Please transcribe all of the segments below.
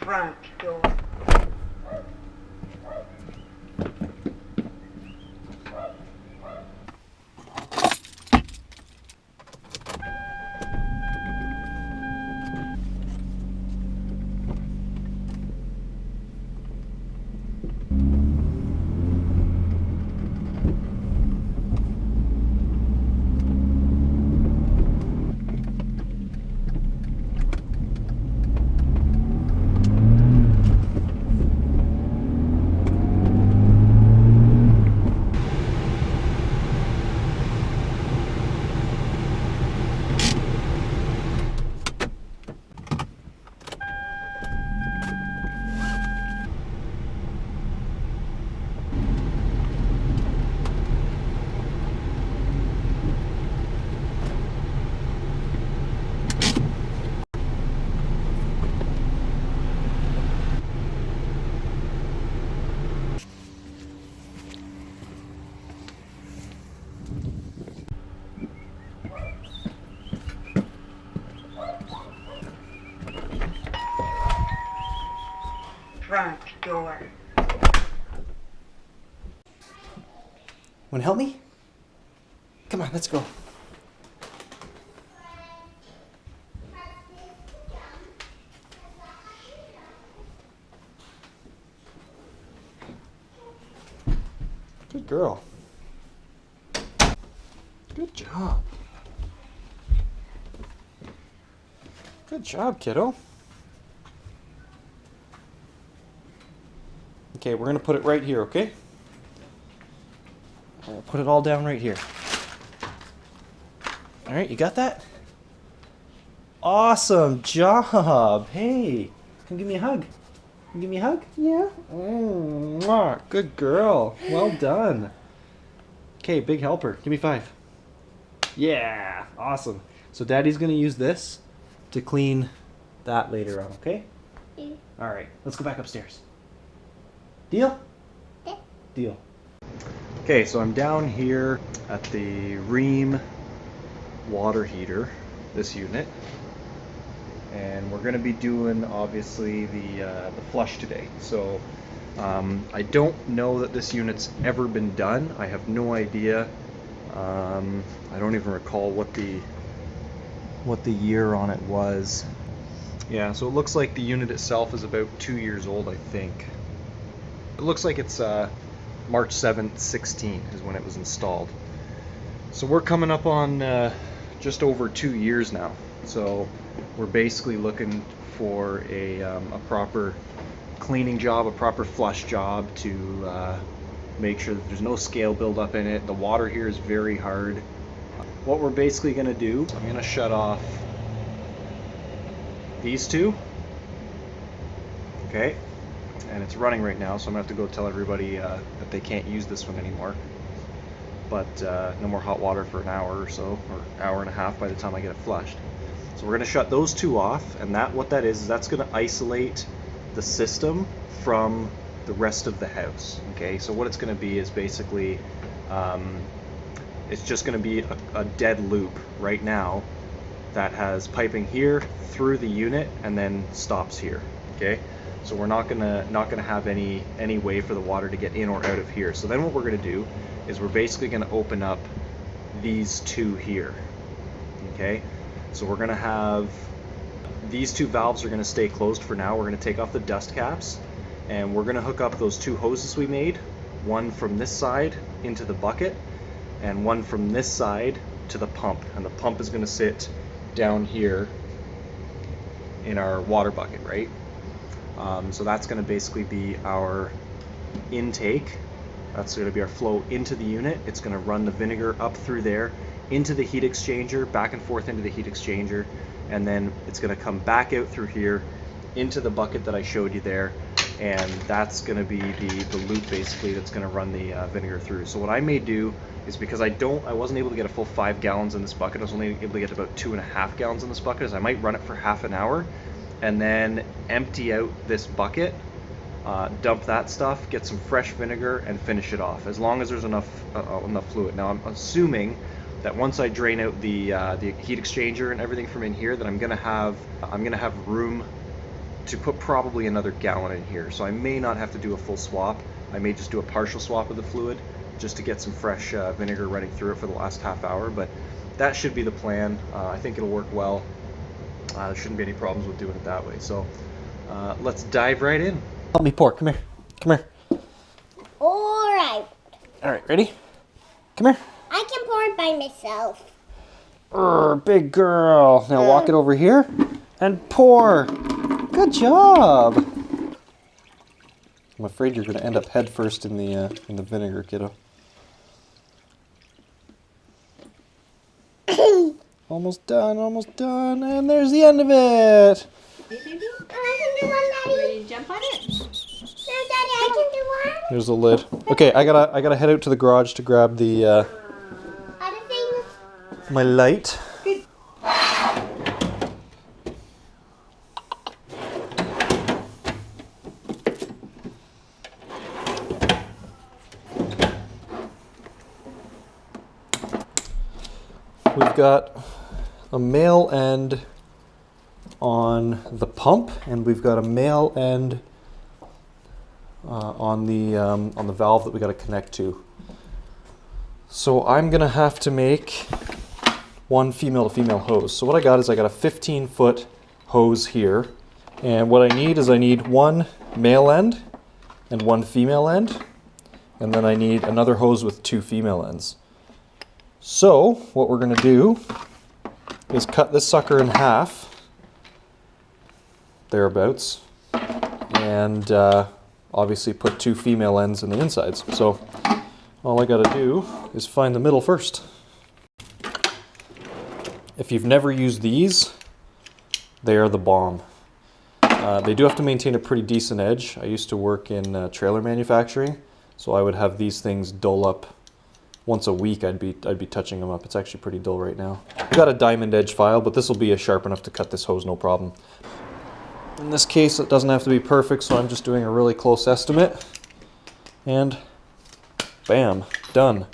front door. Front door. Wanna help me? Come on, let's go. Good girl. Good job. Good job, kiddo. Okay, we're gonna put it right here, okay? I'll put it all down right here. All right, you got that? Awesome job. Hey, come give me a hug. Can you give me a hug? Yeah. Mwah. Good girl. Well done. Okay, big helper. Give me 5. Yeah, awesome. So Daddy's gonna use this to clean that later on, okay? Yeah. All right, let's go back upstairs. Deal? Yeah. Deal. Okay, so I'm down here at the Ream water heater, this unit, and we're going to be doing obviously the flush today. So I don't know that this unit's ever been done. I have no idea. I don't even recall what the year on it was. Yeah, so it looks like the unit itself is about 2 years old, I think. It looks like it's March 7th, 16 is when it was installed. So we're coming up on just over 2 years now. So we're basically looking for a proper cleaning job, a proper flush job to make sure that there's no scale buildup in it. The water here is very hard. What we're basically going to do, I'm going to shut off these two. Okay. And it's running right now, so I'm going to have to go tell everybody that they can't use this one anymore. But no more hot water for an hour or so, or hour and a half by the time I get it flushed. So we're going to shut those two off, and what that is that's going to isolate the system from the rest of the house. Okay, so what it's going to be is basically, it's just going to be a dead loop right now that has piping here through the unit and then stops here. Okay. So we're not gonna have any way for the water to get in or out of here. So then what we're gonna do is we're basically gonna open up these two here. Okay, so we're gonna have these two valves are gonna stay closed for now. We're gonna take off the dust caps, and we're gonna hook up those two hoses we made, one from this side into the bucket, and one from this side to the pump. And the pump is gonna sit down here in our water bucket, right? So that's going to basically be our intake. That's going to be our flow into the unit. It's going to run the vinegar up through there, into the heat exchanger, back and forth into the heat exchanger, and then it's going to come back out through here into the bucket that I showed you there, and that's going to be the loop basically that's going to run the vinegar through. So what I may do is, because I wasn't able to get a full 5 gallons in this bucket, I was only able to get about 2.5 gallons in this bucket, is I might run it for half an hour and then empty out this bucket, dump that stuff, get some fresh vinegar, and finish it off, as long as there's enough fluid. Now I'm assuming that once I drain out the heat exchanger and everything from in here, that I'm gonna have room to put probably another gallon in here. So I may not have to do a full swap. I may just do a partial swap of the fluid just to get some fresh vinegar running through it for the last half hour. But that should be the plan. I think it'll work well. There shouldn't be any problems with doing it that way. So let's dive right in. Help me pour. Come here. Come here. All right. All right, ready? Come here. I can pour it by myself. Big girl. Now walk it over here and pour. Good job. I'm afraid you're going to end up head first in the vinegar, kiddo. Almost done, and there's the end of it. I can do one, Daddy. Ready to jump on it? No, Daddy, I can do one. There's the lid. Okay, I gotta head out to the garage to grab the Other things. my light. We've got a male end on the pump, and we've got a male end on the valve that we got to connect to. So I'm gonna have to make one female to female hose. So what I got is I got a 15-foot hose here, and what I need one male end and one female end, and then I need another hose with two female ends. So what we're going to do is cut this sucker in half, thereabouts, and obviously put two female ends in the insides. So all I got to do is find the middle first. If you've never used these, they are the bomb. They do have to maintain a pretty decent edge. I used to work in trailer manufacturing, so I would have these things dull up. Once a week I'd be touching them up. It's actually pretty dull right now. I've got a diamond edge file, but this will be sharp enough to cut this hose no problem. In this case it doesn't have to be perfect, so I'm just doing a really close estimate. And bam, done.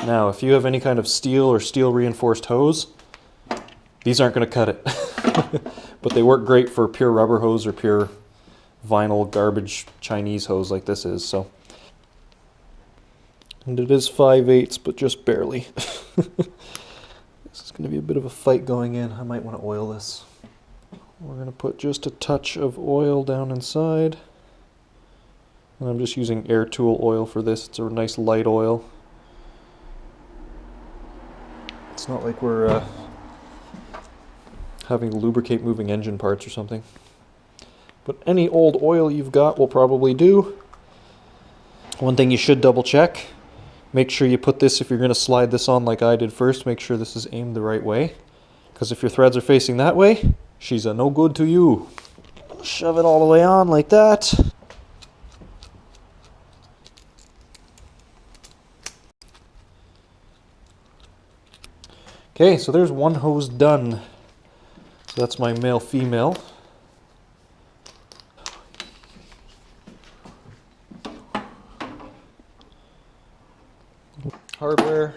Now if you have any kind of steel or steel reinforced hose, these aren't going to cut it. But they work great for pure rubber hose or pure vinyl garbage Chinese hose like this is. So. And it is 5/8, but just barely. This is going to be a bit of a fight going in. I might want to oil this. We're going to put just a touch of oil down inside. And I'm just using air tool oil for this. It's a nice light oil. It's not like we're having to lubricate moving engine parts or something. But any old oil you've got will probably do. One thing you should double check. Make sure you put this, if you're going to slide this on like I did first, make sure this is aimed the right way. Because if your threads are facing that way, she's a no good to you. Shove it all the way on like that. Okay, so there's one hose done. So that's my male-female. Hardware,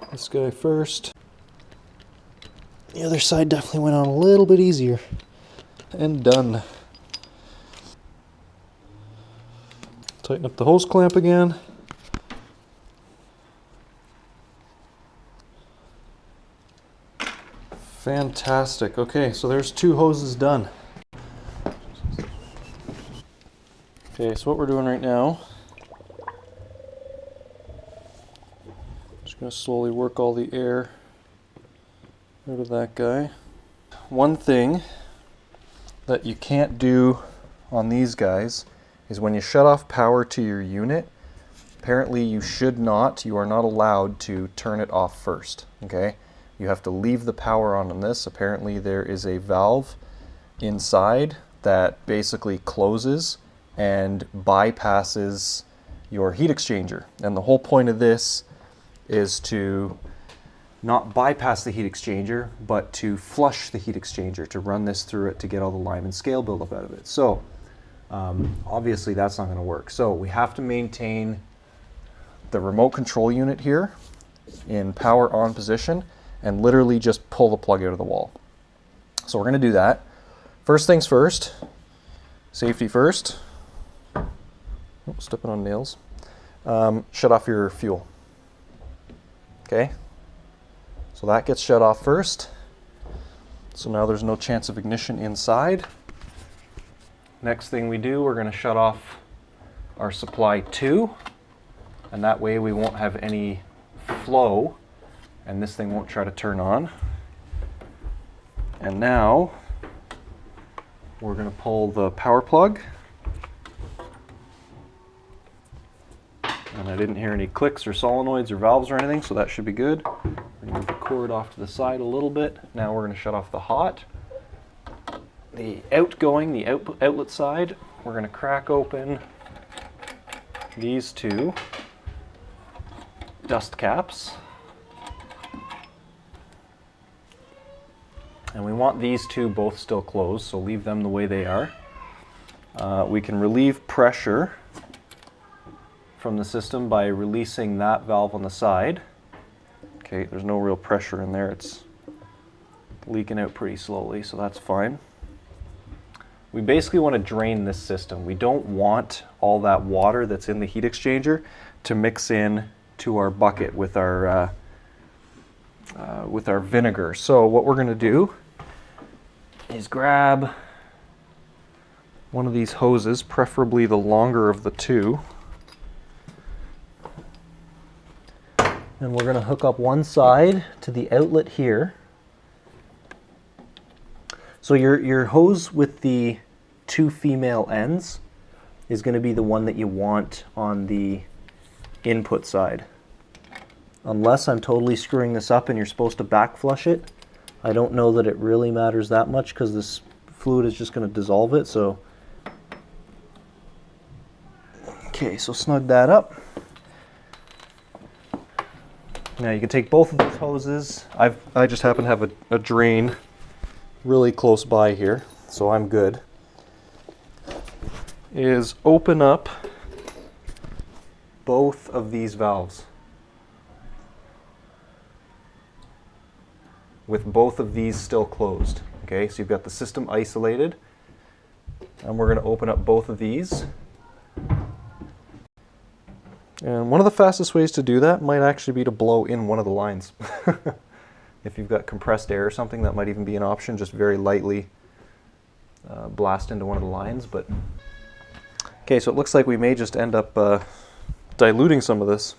this guy first. The other side definitely went on a little bit easier. And done. Tighten up the hose clamp again. Fantastic. Okay, so there's two hoses done. Okay, so what we're doing right now, going to slowly work all the air out of that guy. One thing that you can't do on these guys is when you shut off power to your unit, apparently you are not allowed to turn it off first, okay? You have to leave the power on this. Apparently there is a valve inside that basically closes and bypasses your heat exchanger. And the whole point of this is to not bypass the heat exchanger, but to flush the heat exchanger, to run this through it to get all the lime and scale buildup out of it. So obviously that's not going to work. So we have to maintain the remote control unit here in power on position and literally just pull the plug out of the wall. So we're going to do that. first things first, safety first. Oh, stepping on nails. Shut off your fuel. Okay, so that gets shut off first. So now there's no chance of ignition inside. Next thing we do, we're going to shut off our supply 2, and that way we won't have any flow and this thing won't try to turn on. And now we're going to pull the power plug. And I didn't hear any clicks or solenoids or valves or anything, so that should be good. We're going to move the cord off to the side a little bit. Now we're going to shut off the hot. The outgoing, the outlet side, we're going to crack open these 2 dust caps. And we want these 2 both still closed, so leave them the way they are. We can relieve pressure from the system by releasing that valve on the side. Okay, there's no real pressure in there. It's leaking out pretty slowly, so that's fine. We basically want to drain this system. We don't want all that water that's in the heat exchanger to mix in to our bucket with our vinegar. So what we're going to do is grab one of these hoses, preferably the longer of the 2. And we're going to hook up one side to the outlet here. So your hose with the 2 female ends is going to be the one that you want on the input side. Unless I'm totally screwing this up and you're supposed to back flush it, I don't know that it really matters that much because this fluid is just going to dissolve it. So, okay, so snug that up. Now you can take both of these hoses. I just happen to have a drain really close by here, so I'm good. Is open up both of these valves with both of these still closed. Okay, so you've got the system isolated, and we're going to open up both of these. And one of the fastest ways to do that might actually be to blow in one of the lines. If you've got compressed air or something, that might even be an option. Just very lightly blast into one of the lines. But okay, so it looks like we may just end up diluting some of this.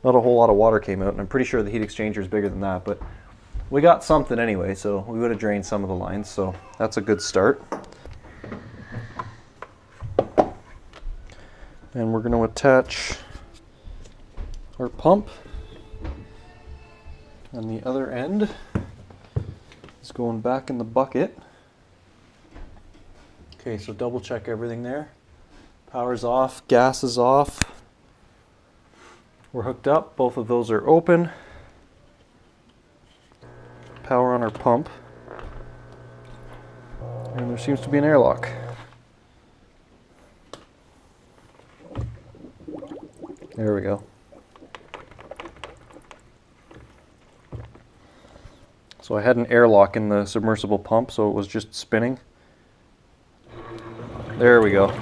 Not a whole lot of water came out, and I'm pretty sure the heat exchanger is bigger than that, but we got something anyway, so we would have drained some of the lines, so that's a good start. And we're going to attach our pump, and the other end is going back in the bucket. Okay, so double check everything there. Power's off, gas is off. We're hooked up, both of those are open. Power on our pump. And there seems to be an airlock. There we go. So I had an airlock in the submersible pump, so it was just spinning. There we go.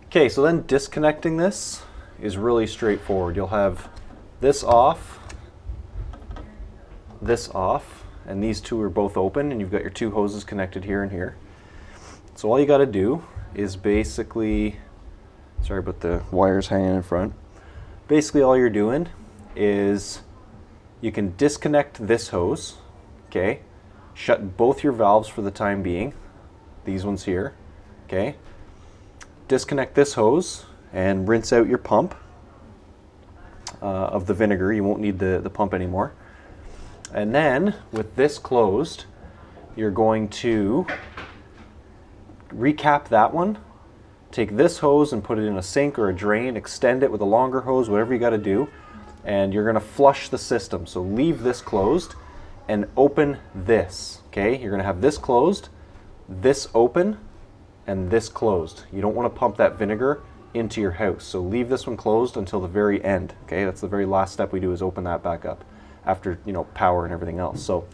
Okay, so then disconnecting this is really straightforward. You'll have this off, and these 2 are both open, and you've got your 2 hoses connected here and here. So all you got to do is basically, sorry about the wires hanging in front. Basically all you're doing is you can disconnect this hose, okay? Shut both your valves for the time being, these ones here, okay? Disconnect this hose and rinse out your pump of the vinegar. You won't need the pump anymore. And then with this closed, you're going to recap that one, take this hose and put it in a sink or a drain, extend it with a longer hose, whatever you got to do, and you're going to flush the system. So leave this closed and open this, okay? You're going to have this closed, this open, and this closed. You don't want to pump that vinegar into your house. So leave this one closed until the very end, okay? That's the very last step we do, is open that back up after, you know, power and everything else. So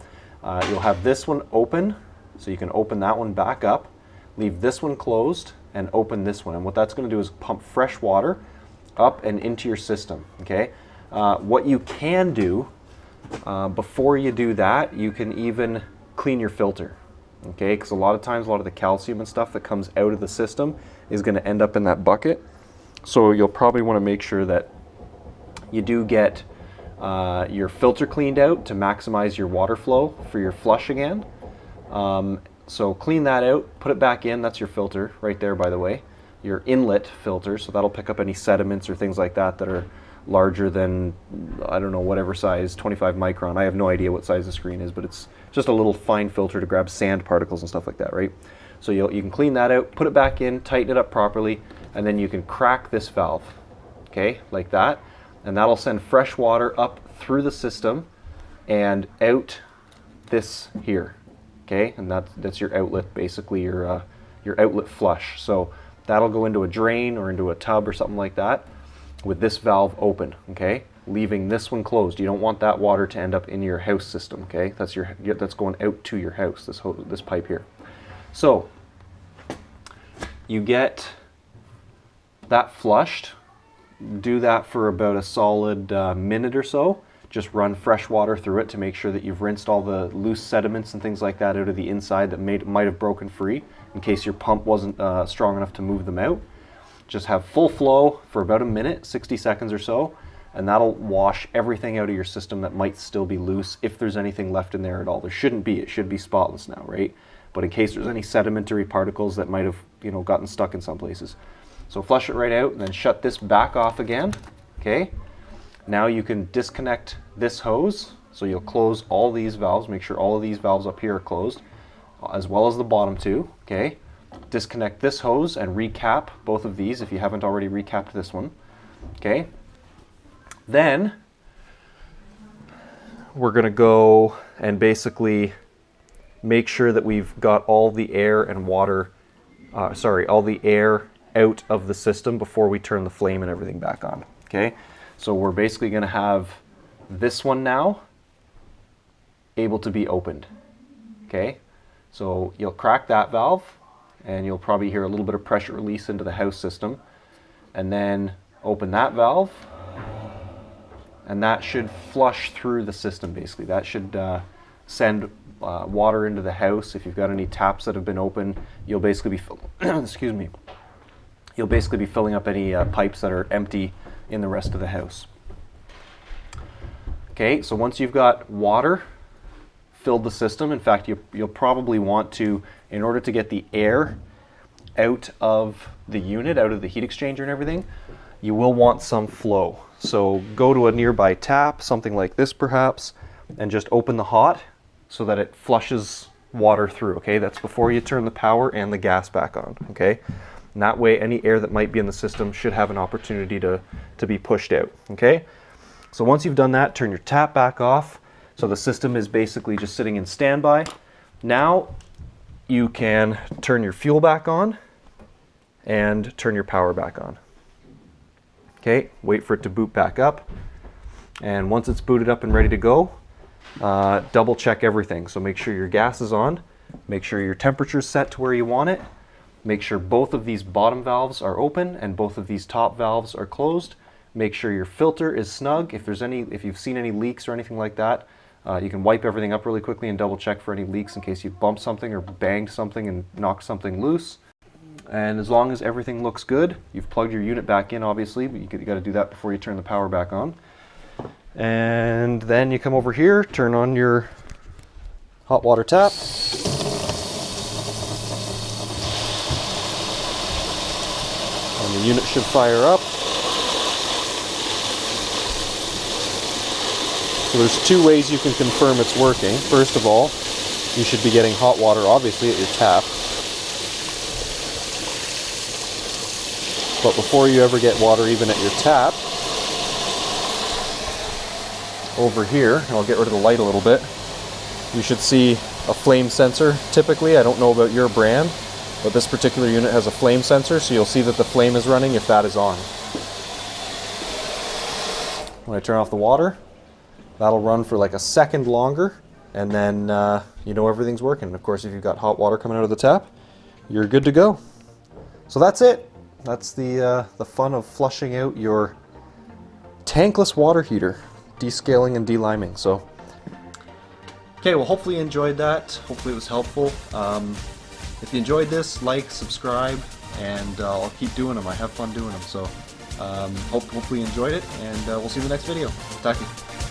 you'll have this one open, so you can open that one back up, leave this one closed, and open this one. And what that's going to do is pump fresh water up and into your system, okay? What you can do before you do that, you can even clean your filter, okay? Because a lot of times, a lot of the calcium and stuff that comes out of the system is going to end up in that bucket. So you'll probably want to make sure that you do get your filter cleaned out to maximize your water flow for your flush again. So clean that out, put it back in. That's your filter right there, by the way, your inlet filter. So that'll pick up any sediments or things like that that are larger than, I don't know, whatever size, 25 micron. I have no idea what size the screen is, but it's just a little fine filter to grab sand particles and stuff like that, right? So you can clean that out, put it back in, tighten it up properly, and then you can crack this valve, okay, like that. And that'll send fresh water up through the system and out this here, okay? And that's your outlet, basically your outlet flush. So that'll go into a drain or into a tub or something like that with this valve open, okay? Leaving this one closed. You don't want that water to end up in your house system, okay? That's going out to your house, this pipe here. So you get that flushed. Do that for about a solid minute or so. Just run fresh water through it to make sure that you've rinsed all the loose sediments and things like that out of the inside that might have broken free, in case your pump wasn't strong enough to move them out. Just have full flow for about a minute, 60 seconds or so, and that'll wash everything out of your system that might still be loose, if there's anything left in there at all. There shouldn't be. It should be spotless now, right? But in case there's any sedimentary particles that might have, you know, gotten stuck in some places. So flush it right out and then shut this back off again, okay? Now you can disconnect this hose. So you'll close all these valves, make sure all of these valves up here are closed, as well as the bottom two, okay? Disconnect this hose and recap both of these if you haven't already recapped this one, okay? Then we're gonna go and basically make sure that we've got all the air and water, all the air out of the system before we turn the flame and everything back on, okay? So we're basically gonna have this one now able to be opened, okay? So you'll crack that valve and you'll probably hear a little bit of pressure release into the house system, and then open that valve, and that should flush through the system basically. That should send water into the house. If you've got any taps that have been open, you'll basically be excuse me. You'll basically be filling up any pipes that are empty in the rest of the house. Okay, so once you've got water filled the system, in fact, you'll probably want to, in order to get the air out of the unit, out of the heat exchanger and everything, you will want some flow. So go to a nearby tap, something like this perhaps, and just open the hot so that it flushes water through, okay? That's before you turn the power and the gas back on, okay? And that way, any air that might be in the system should have an opportunity to be pushed out, okay? So once you've done that, turn your tap back off. So the system is basically just sitting in standby. Now you can turn your fuel back on and turn your power back on. Okay, wait for it to boot back up. And once it's booted up and ready to go, double check everything. So make sure your gas is on, make sure your temperature is set to where you want it, make sure both of these bottom valves are open and both of these top valves are closed. Make sure your filter is snug. If you've seen any leaks or anything like that, you can wipe everything up really quickly and double check for any leaks in case you bumped something or banged something and knocked something loose. And as long as everything looks good, you've plugged your unit back in, obviously, but you got to do that before you turn the power back on. And then you come over here, turn on your hot water tap. And the unit should fire up. So there's two ways you can confirm it's working. First of all, you should be getting hot water, obviously, at your tap. But before you ever get water even at your tap, over here, and I'll get rid of the light a little bit, you should see a flame sensor. Typically, I don't know about your brand, but this particular unit has a flame sensor, so you'll see that the flame is running if that is on. When I turn off the water, that'll run for like a second longer, and then you know everything's working. Of course, if you've got hot water coming out of the tap, you're good to go. So that's it. That's the fun of flushing out your tankless water heater, descaling and deliming. So, okay, well, hopefully you enjoyed that. Hopefully it was helpful. If you enjoyed this, like, subscribe, and I'll keep doing them. I have fun doing them. So hopefully you enjoyed it, and we'll see you in the next video. Talk to you.